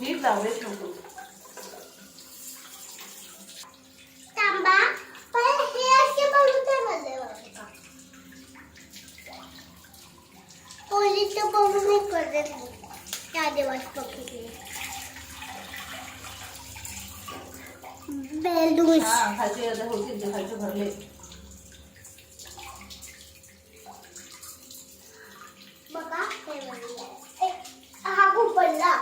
नीट लावायच नको. तांबा पण हे असे बनवते मध्ये वाटतं. पोलीचं बनवून मी करत नाही त्या दिवस बघितले. बेलून खालचे आता होतील ते खालचे भरले. बघा हे बनले. हा खूप पडला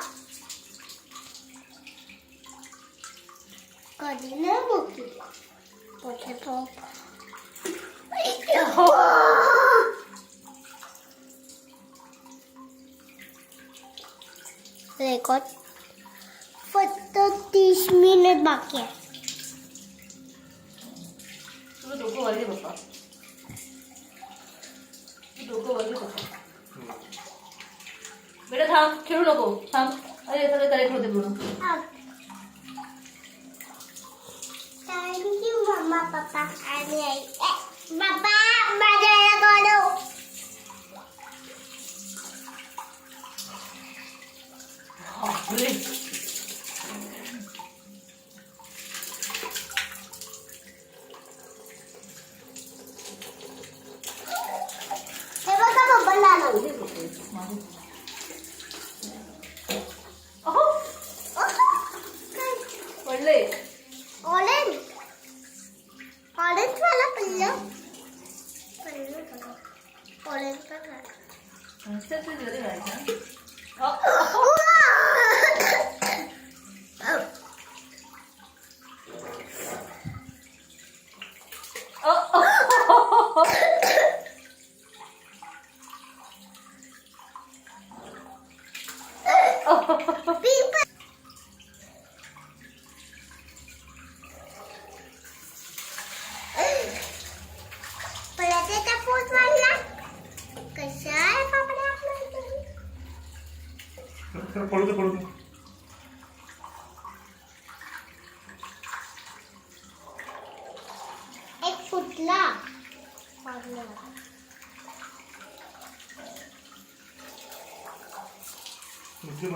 कधी नाही बघितला. पोटे पॉप रेकॉर्ड फक्त 30 मिनिट बाकी आहे. तुला डोकं वर घे पप्पा. डोकं वर घे पप्पा. बेटा थांब, खेळू नको, थांब. अरे सगळे करेक्ट होते पूर्ण. थँक्यू मम्मा पप्पा आणि आई. बाबा माझ्या गाडो बापरे. हे बघा बब्बल लाला. अहो पडले. ऑरेंज ऑरेंज वाला पडलं. ऑरेंज पडू दे. एक फुटला. तुझी